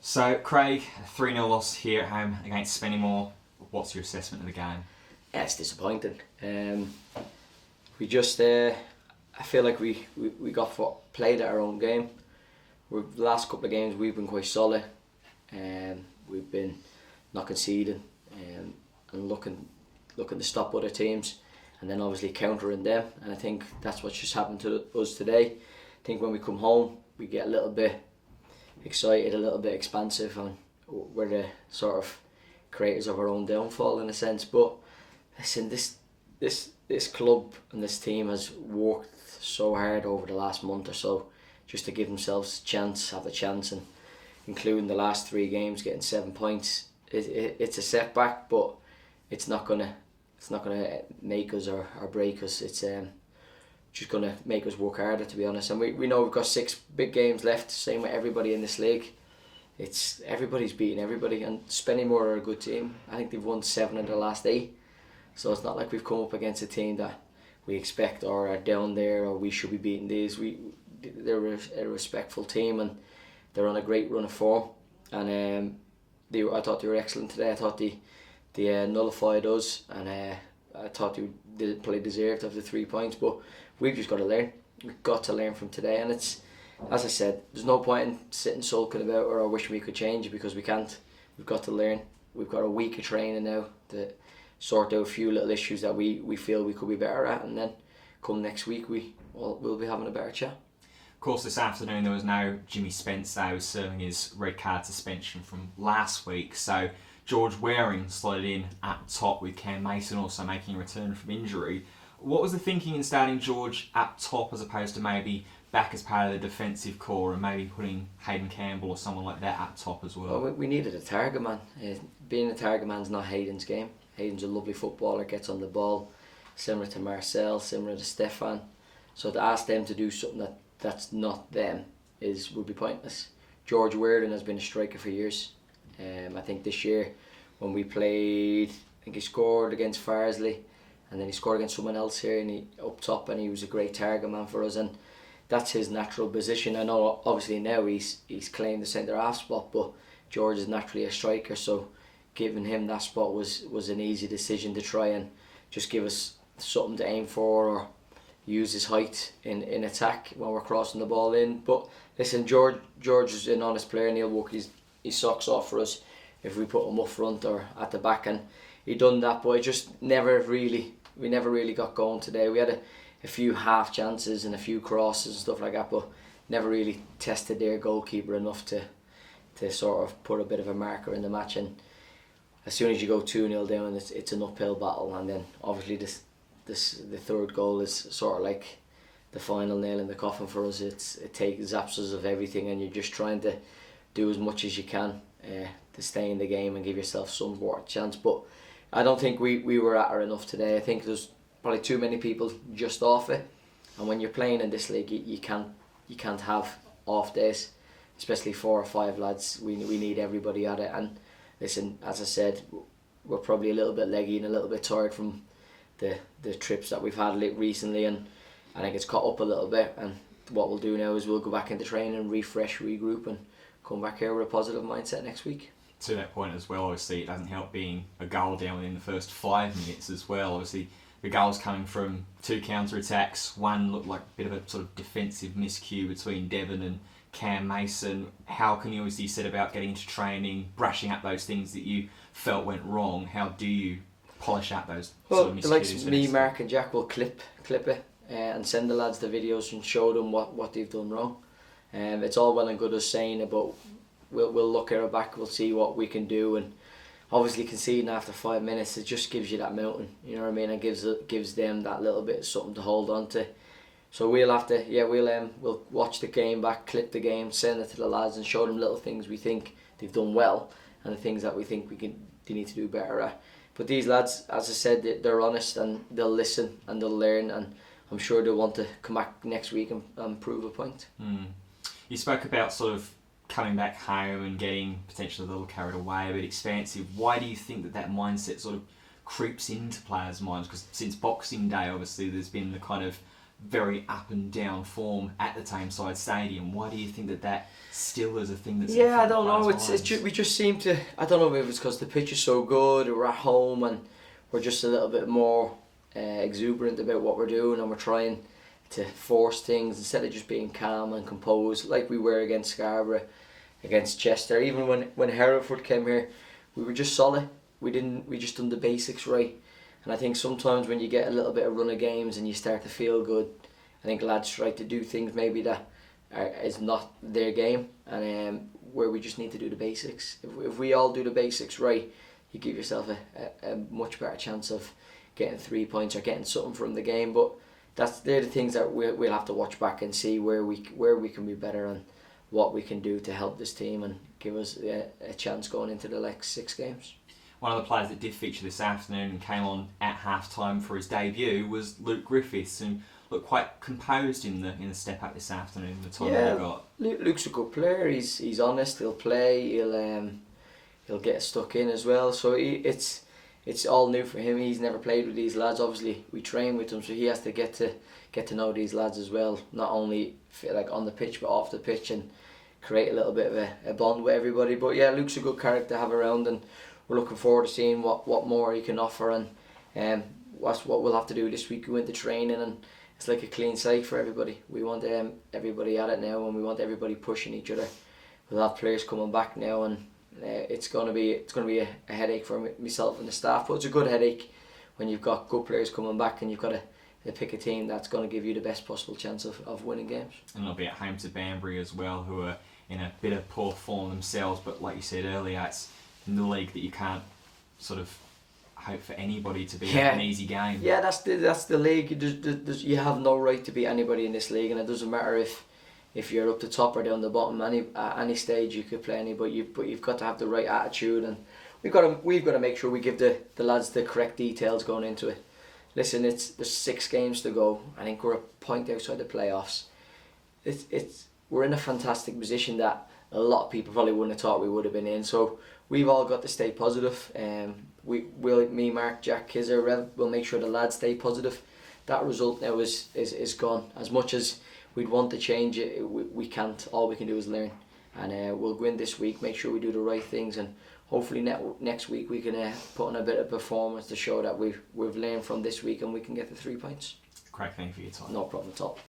So, Craig, a 3-0 loss here at home against Spennymoor. What's your assessment of the game? Yeah, it's disappointing. We just, I feel like we played at our own game. The last couple of games we've been quite solid. We've been not conceding and looking to stop other teams, and then obviously countering them. And I think that's what just happened to us today. I think when we come home, we get a little bit excited, a little bit expansive, and we're the sort of creators of our own downfall in a sense. But listen, this club and this team has worked so hard over the last month or so just to give themselves have a chance, and including the last 3 games getting 7 points. It's a setback, but it's not gonna make us or break us. It's just gonna make us work harder, to be honest. And we know we've got 6 big games left. Same with everybody in this league. Everybody's beating everybody, and Spennymoor are a good team. I think they've won 7 of the last 8. So it's not like we've come up against a team that we expect or are down there or we should be beating these. They're a respectful team, and they're on a great run of form. And I thought they were excellent today. I thought they nullified us, and I thought they didn't play deserved of the 3 points. But we've just got to learn. We've got to learn from today, and it's, as I said, there's no point in sitting sulking about or wishing we could change it, because we can't. We've got to learn. We've got a week of training now to sort out a few little issues that we feel we could be better at, and then come next week we'll be having a better chat. Of course, this afternoon there was no Jimmy Spence. He was serving his red card suspension from last week. So George Waring slotted in at the top, with Cam Mason also making a return from injury. What was the thinking in starting George at top as opposed to maybe back as part of the defensive core, and maybe putting Hayden Campbell or someone like that at top as well? Well, we needed a target man. Being a target man's not Hayden's game. Hayden's a lovely footballer, gets on the ball, similar to Marcel, similar to Stefan. So to ask them to do something that's not them would be pointless. George Waring has been a striker for years. I think this year when we played, I think he scored against Farsley, and then he scored against someone else here, and he up top, and he was a great target man for us, and that's his natural position. I know obviously now he's claimed the centre half spot, but George is naturally a striker, so giving him that spot was an easy decision to try and just give us something to aim for, or use his height in attack when we're crossing the ball in. But listen, George is an honest player, and he'll work his socks off for us if we put him up front or at the back, and he done that, but we never really got going today. We had a few half chances and a few crosses and stuff like that, but never really tested their goalkeeper enough to sort of put a bit of a marker in the match. And as soon as you go 2-0 down, it's an uphill battle, and then obviously the third goal is sort of like the final nail in the coffin for us. It zaps us of everything, and you're just trying to do as much as you can to stay in the game and give yourself some more chance. But I don't think we were at her enough today. I think there's probably too many people just off it, and when you're playing in this league, you can't have off days, especially 4 or 5 lads. We need everybody at it. And listen, as I said, we're probably a little bit leggy and a little bit tired from the trips that we've had recently, and I think it's caught up a little bit. And what we'll do now is we'll go back into training, refresh, regroup, and come back here with a positive mindset next week. To that point as well, obviously it doesn't help being a goal down within the first 5 minutes as well. Obviously the goals coming from 2 counter-attacks. One looked like a bit of a sort of defensive miscue between Devon and Cam Mason. How can you obviously set about getting into training, brushing up those things that you felt went wrong? How do you polish out those sort of miscues? Like me, Mark and Jack will clip it and send the lads the videos and show them what they've done wrong. It's all well and good us saying it, but we'll look at our back, we'll see what we can do. And obviously conceding after 5 minutes, it just gives you that mountain, you know what I mean? It gives them that little bit of something to hold on to. So we'll have to, we'll watch the game back, clip the game, send it to the lads, and show them little things we think they've done well, and the things that we think they need to do better at. But these lads, as I said, they're honest, and they'll listen and they'll learn, and I'm sure they'll want to come back next week and prove a point. You spoke about sort of coming back home and getting potentially a little carried away, a bit expansive. Why do you think that mindset sort of creeps into players' minds? Because since Boxing Day, obviously, there's been the kind of very up and down form at the Tameside Stadium. Why do you think that still is a thing that's I don't know. We just seem to. I don't know if it's because the pitch is so good, or we're at home and we're just a little bit more exuberant about what we're doing, and we're trying to force things instead of just being calm and composed like we were against Scarborough, against Chester. Even when Hereford came here, we were just solid. We just done the basics right. And I think sometimes when you get a little bit of run of games and you start to feel good, I think lads try to do things maybe that is not their game, and where we just need to do the basics. If we all do the basics right, you give yourself a much better chance of getting 3 points or getting something from the game. But they're the things that we'll have to watch back and see where we can be better and what we can do to help this team and give us a chance going into the next 6 games. One of the players that did feature this afternoon and came on at half-time for his debut was Luke Griffiths, and looked quite composed in the step up this afternoon. The time he got. Luke's a good player. He's honest. He'll play. He'll get stuck in as well. So it's all new for him. He's never played with these lads. Obviously, we train with them, so he has to get to know these lads as well. Not only like on the pitch, but off the pitch, and create a little bit of a bond with everybody. But yeah, Luke's a good character to have around, and we're looking forward to seeing what more he can offer, and what we'll have to do this week. We went to training, and it's like a clean slate for everybody. We want everybody at it now, and we want everybody pushing each other. We'll have players coming back now, and it's gonna be a headache for myself and the staff. But it's a good headache when you've got good players coming back, and you've got to pick a team that's going to give you the best possible chance of winning games. And it'll be at home to Banbury as well, who are in a bit of poor form themselves. But like you said earlier, it's in the league that you can't sort of hope for anybody to be an easy game. Yeah, that's the league. You have no right to beat anybody in this league, and it doesn't matter if you're up the top or down the bottom. At any stage you could play anybody, but you've got to have the right attitude, and we've got to make sure we give the lads the correct details going into it. Listen, there's 6 games to go. I think we're a point outside the playoffs. We're in a fantastic position that a lot of people probably wouldn't have thought we would have been in. So we've all got to stay positive. Me, Mark, Jack, Kizzer, Rev, will make sure the lads stay positive. That result now is gone. As much as we'd want to change it, we can't. All we can do is learn, and we'll go in this week, make sure we do the right things, and hopefully next week we can put on a bit of performance to show that we've learned from this week, and we can get the 3 points. Great, thank you for your time. No problem at all.